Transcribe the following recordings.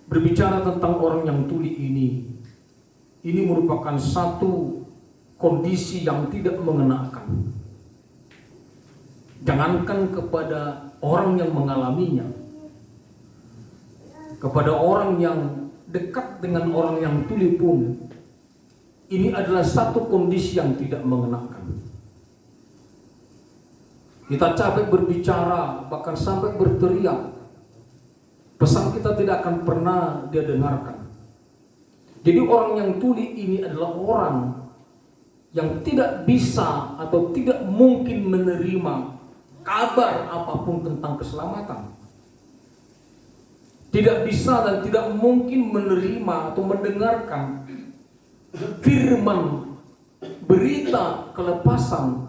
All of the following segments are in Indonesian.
berbicara tentang orang yang tuli ini merupakan satu kondisi yang tidak mengenakan. Jangankan kepada orang yang mengalaminya, kepada orang yang dekat dengan orang yang tuli pun, ini adalah satu kondisi yang tidak mengenakan. Kita capek berbicara, bahkan sampai berteriak, pesan kita tidak akan pernah dia dengarkan. Jadi orang yang tuli ini adalah orang yang tidak bisa atau tidak mungkin menerima kabar apapun tentang keselamatan. Tidak bisa dan tidak mungkin menerima atau mendengarkan firman, berita kelepasan,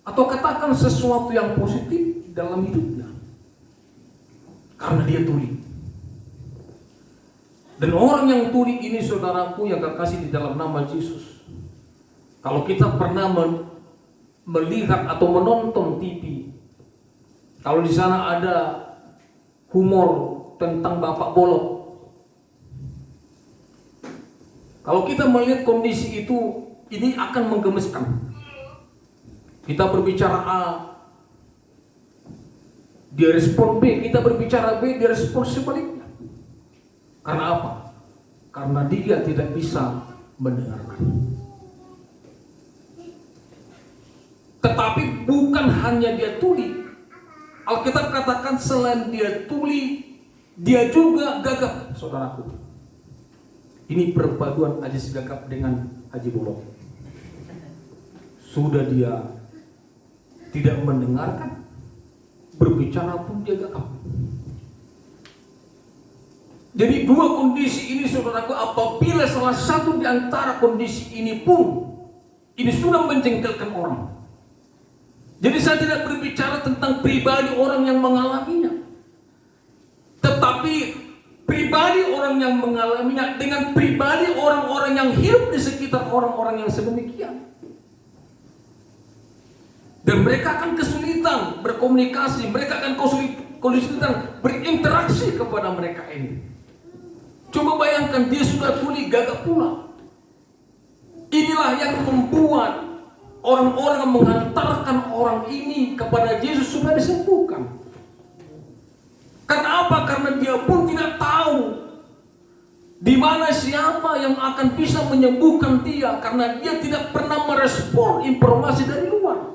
atau katakan sesuatu yang positif dalam hidupnya, karena dia tuli. Dan orang yang tuli ini, saudaraku yang kekasih di dalam nama Yesus, kalau kita pernah melihat atau menonton TV, kalau di sana ada humor tentang bapak bolot, kalau kita melihat kondisi itu, ini akan menggemeskan. Kita berbicara A, dia respon B, kita berbicara B, dia respon sebaliknya. Karena apa? Karena dia tidak bisa mendengarkan. Tetapi bukan hanya dia tuli. Alkitab katakan selain dia tuli, dia juga gagap, saudaraku. Ini perpaduan Ajis gagap dengan Haji Bolot. Sudah dia tidak mendengarkan, berbicara pun dia gagap. Jadi dua kondisi ini, saudaraku, apabila salah satu di antara kondisi ini pun, ini sudah menjengkelkan orang. Jadi saya tidak berbicara tentang pribadi orang yang mengalaminya, tetapi pribadi orang yang mengalaminya dengan pribadi orang-orang yang hidup di sekitar orang-orang yang sedemikian. Dan mereka akan kesulitan berkomunikasi, mereka akan kesulitan berinteraksi kepada mereka ini. Coba bayangkan, dia sudah tuli, gagap pula. Inilah yang membuat orang-orang mengantarkan orang ini kepada Yesus supaya disembuhkan. Karena apa? Karena dia pun tidak tahu di mana siapa yang akan bisa menyembuhkan dia, karena dia tidak pernah merespon informasi dari luar.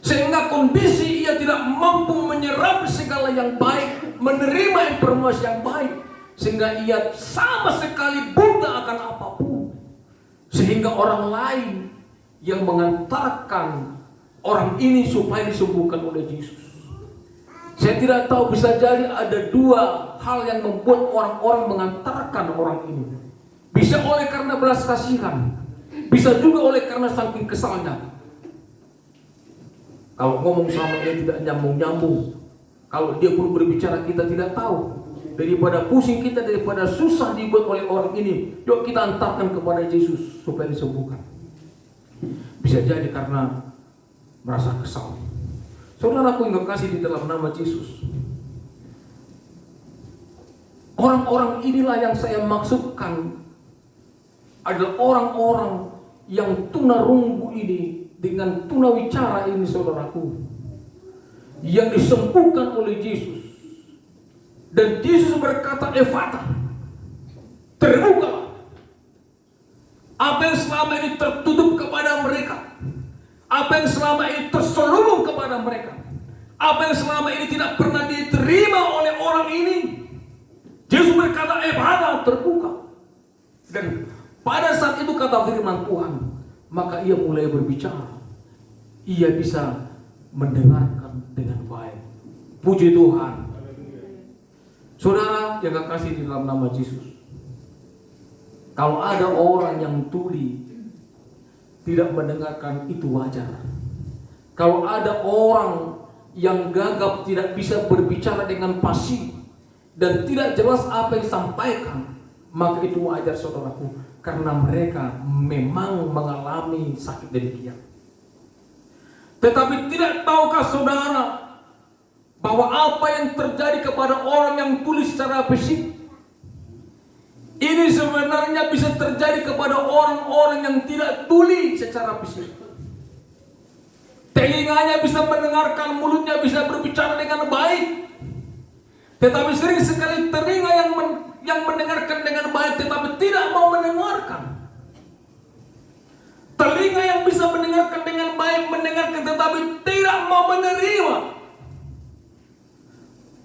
Sehingga kondisi ia tidak mampu menyerap segala yang baik, menerima informasi yang baik, sehingga ia sama sekali buta akan apapun. Sehingga orang lain yang mengantarkan orang ini supaya disembuhkan oleh Yesus. Saya tidak tahu, bisa jadi ada dua hal yang membuat orang-orang mengantarkan orang ini. Bisa oleh karena belas kasihan, bisa juga oleh karena saking kesalnya. Kalau ngomong sama dia tidak nyambung-nyambung, kalau dia pun berbicara kita tidak tahu. Daripada pusing kita, daripada susah dibuat oleh orang ini, yuk kita antarkan kepada Yesus supaya disembuhkan. Bisa jadi karena merasa kesal. Saudaraku yang kekasih di dalam nama Yesus, orang-orang inilah yang saya maksudkan adalah orang-orang yang tunarunggu ini dengan tunawicara ini, saudaraku, yang disembuhkan oleh Yesus. Dan Yesus berkata, Efata, terbukalah. Apa yang selama ini tertutup kepada mereka, apa yang selama ini terselubung kepada mereka, apa yang selama ini tidak pernah diterima oleh orang ini, Yesus berkata, Efata, terbuka. Dan pada saat itu kata firman Tuhan, maka ia mulai berbicara. Ia bisa mendengarkan dengan baik. Puji Tuhan. Saudara yang kekasih di dalam nama Yesus, kalau ada orang yang tuli tidak mendengarkan, itu wajar. Kalau ada orang yang gagap, tidak bisa berbicara dengan fasih dan tidak jelas apa yang disampaikan, maka itu wajar, saudaraku, karena mereka memang mengalami sakit demikian. Tetapi tidak tahukah saudara bahwa apa yang terjadi kepada orang yang tuli secara fisik Ini sebenarnya bisa terjadi kepada orang-orang yang tidak tuli secara fisik. Telinganya bisa mendengarkan, mulutnya bisa berbicara dengan baik. Tetapi sering sekali telinga yang mendengarkan dengan baik tetapi tidak mau mendengarkan. Telinga yang bisa mendengarkan dengan baik, mendengarkan tetapi tidak mau menerima.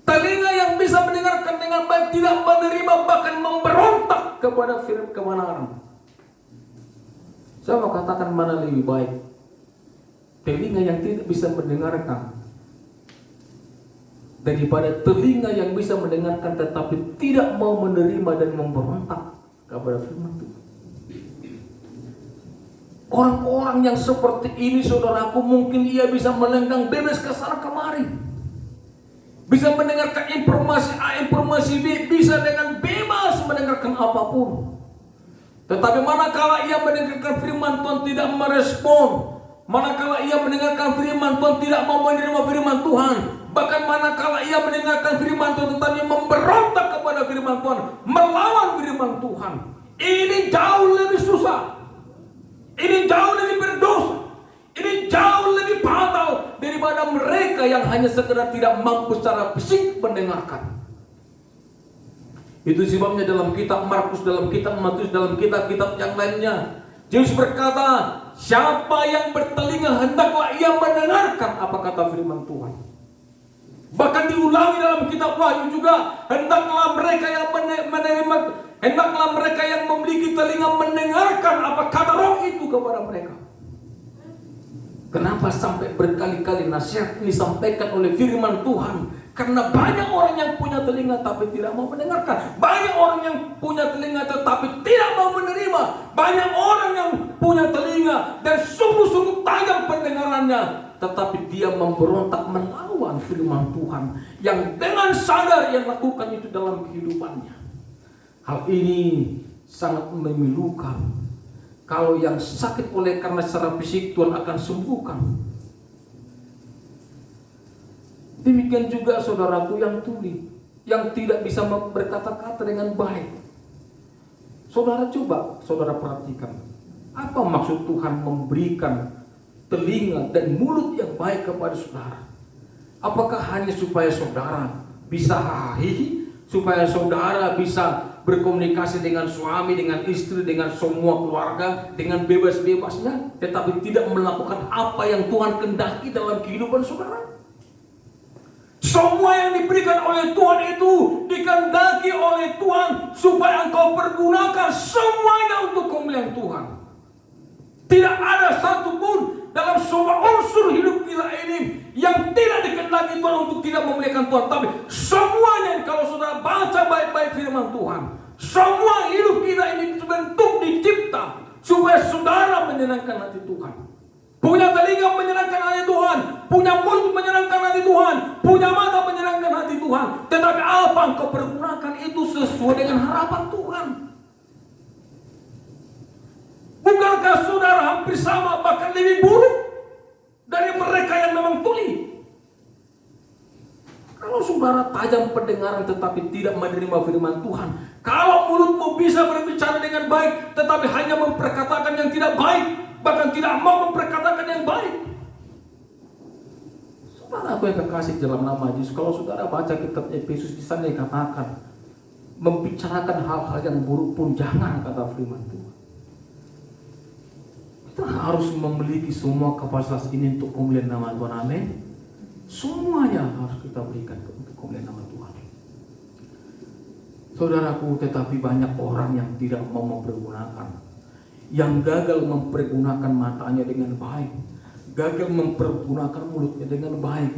Telinga yang bisa mendengarkan dengan baik, tidak menerima, bahkan memberontak kepada firman kebenaran. Saya mau katakan mana lebih baik? Telinga yang tidak bisa mendengarkan daripada telinga yang bisa mendengarkan tetapi tidak mau menerima dan memberontak kepada firman Tuhan. Orang-orang yang seperti ini, saudaraku, mungkin ia bisa melenggang bebas ke sana kemari, bisa mendengarkan informasi A, informasi B, bisa dengan bebas mendengarkan apapun. Tetapi manakala ia mendengarkan firman Tuhan tidak merespon, manakala ia mendengarkan firman Tuhan tidak mau menerima firman Tuhan, bahkan manakala ia mendengarkan firman Tuhan tetapi memberontak kepada firman Tuhan, melawan firman Tuhan, ini jauh lebih susah. Ini jauh lebih berdosa. Ini jauh lebih fatal daripada mereka yang hanya sekedar tidak mampu secara fisik mendengarkan. Itu sebabnya dalam kitab Markus, dalam kitab Matius, dalam kitab-kitab yang lainnya, Yesus berkata, siapa yang bertelinga hendaklah ia mendengarkan apa kata firman Tuhan. Bahkan diulangi dalam kitab Wahyu juga, hendaklah mereka yang menerima, hendaklah mereka yang memiliki telinga mendengarkan apa kata Roh itu kepada mereka. Kenapa sampai berkali-kali nasihat ini disampaikan oleh firman Tuhan? Karena banyak orang yang punya telinga tapi tidak mau mendengarkan. Banyak orang yang punya telinga tetapi tidak mau menerima. Banyak orang yang punya telinga dan sungguh-sungguh tajam pendengarannya, tetapi dia memberontak melawan firman Tuhan yang dengan sadar ia lakukan itu dalam kehidupannya. Hal ini sangat memilukan. Kalau yang sakit oleh karena secara fisik, Tuhan akan sembuhkan. Demikian juga saudaraku yang tuli, yang tidak bisa berkata-kata dengan baik. Saudara coba, saudara perhatikan, apa maksud Tuhan memberikan telinga dan mulut yang baik kepada saudara? Apakah hanya supaya saudara bisa hahihi, supaya saudara bisa berkomunikasi dengan suami, dengan istri, dengan semua keluarga dengan bebas-bebasnya, tetapi tidak melakukan apa yang Tuhan kehendaki dalam kehidupan saudara? Semua yang diberikan oleh Tuhan itu dikehendaki oleh Tuhan supaya engkau pergunakan semuanya untuk kemuliaan Tuhan. Tidak ada satupun dalam semua unsur hidup kita ini yang tidak dikehendaki Tuhan untuk tidak memuliakan Tuhan. Tapi semuanya, kalau saudara baca baik-baik firman Tuhan, semua hidup kita ini dibentuk, dicipta supaya saudara menyenangkan hati Tuhan. Punya telinga menyenangkan hati Tuhan, punya mulut menyenangkan hati Tuhan, punya mata menyenangkan hati Tuhan. Tetapi apa engkau pergunakan itu sesuai dengan harapan Tuhan? Bukankah saudara hampir sama, bahkan lebih buruk dari mereka yang memang tuli? Kalau saudara tajam pendengaran tetapi tidak menerima firman Tuhan, kalau mulutmu bisa berbicara dengan baik tetapi hanya memperkatakan yang tidak baik, bahkan tidak mau memperkatakan yang baik. Saudara aku yang kekasih dalam nama Yesus, kalau saudara baca kitab Efesus, di sana dikatakan membicarakan hal-hal yang buruk pun jangan, kata firman Tuhan. Kita harus memiliki semua kapasitas ini untuk kemuliaan nama Tuhan. Amin. Semuanya harus kita berikan untuk kemuliaan nama Tuhan. Saudaraku, tetapi banyak orang yang tidak mau mempergunakan, yang gagal mempergunakan matanya dengan baik, gagal mempergunakan mulutnya dengan baik,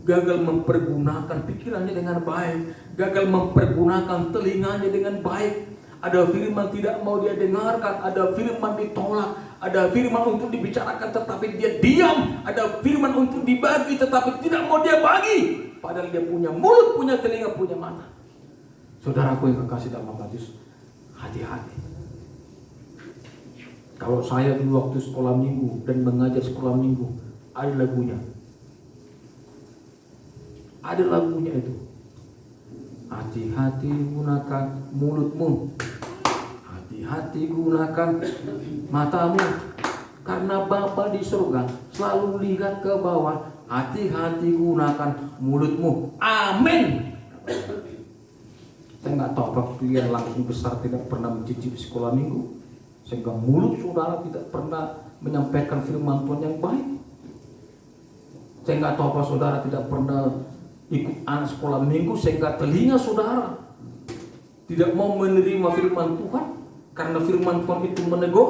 gagal mempergunakan pikirannya dengan baik, gagal mempergunakan telinganya dengan baik. Ada firman tidak mau dia dengarkan, ada firman ditolak, ada firman untuk dibicarakan tetapi dia diam, ada firman untuk dibagi tetapi tidak mau dia bagi, padahal dia punya mulut, punya telinga, punya mata. Saudaraku yang kekasih dalam Yesus, hati-hati. Kalau saya dulu waktu sekolah minggu dan mengajar sekolah minggu, ada lagunya. Ada lagunya itu. Hati-hati gunakan mulutmu hati-hati gunakan matamu, karena Bapa di surga selalu lihat ke bawah. Hati-hati gunakan mulutmu. Amin. Saya nggak tahu apa kalian langsung besar tidak pernah mencicipi sekolah minggu, sehingga mulut saudara tidak pernah menyampaikan firman Tuhan yang baik. Saya nggak tahu apa saudara tidak pernah ikut anak sekolah minggu, sehingga telinga saudara tidak mau menerima firman Tuhan, karena firman Tuhan itu menegur,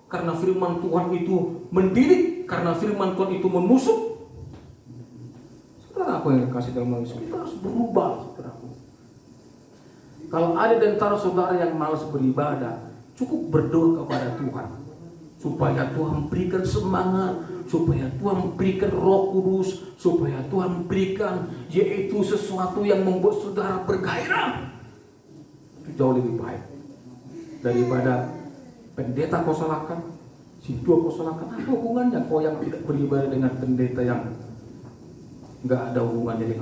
karena firman Tuhan itu mendidik, karena firman Tuhan itu menusuk. Saudara, apa yang dikasih dalam manusia, kita harus berubah, saudaraku. Kalau ada di antara saudara yang malas beribadah, cukup berdoa kepada Tuhan supaya Tuhan berikan semangat, supaya Tuhan berikan Roh Kudus, supaya Tuhan berikan yaitu sesuatu yang membuat saudara bergairah. Itu jauh lebih baik daripada pendeta kau salahkan, si tua kau salahkan. Apa hubungannya kau yang tidak beribadah dengan pendeta yang nggak ada hubungannya dengan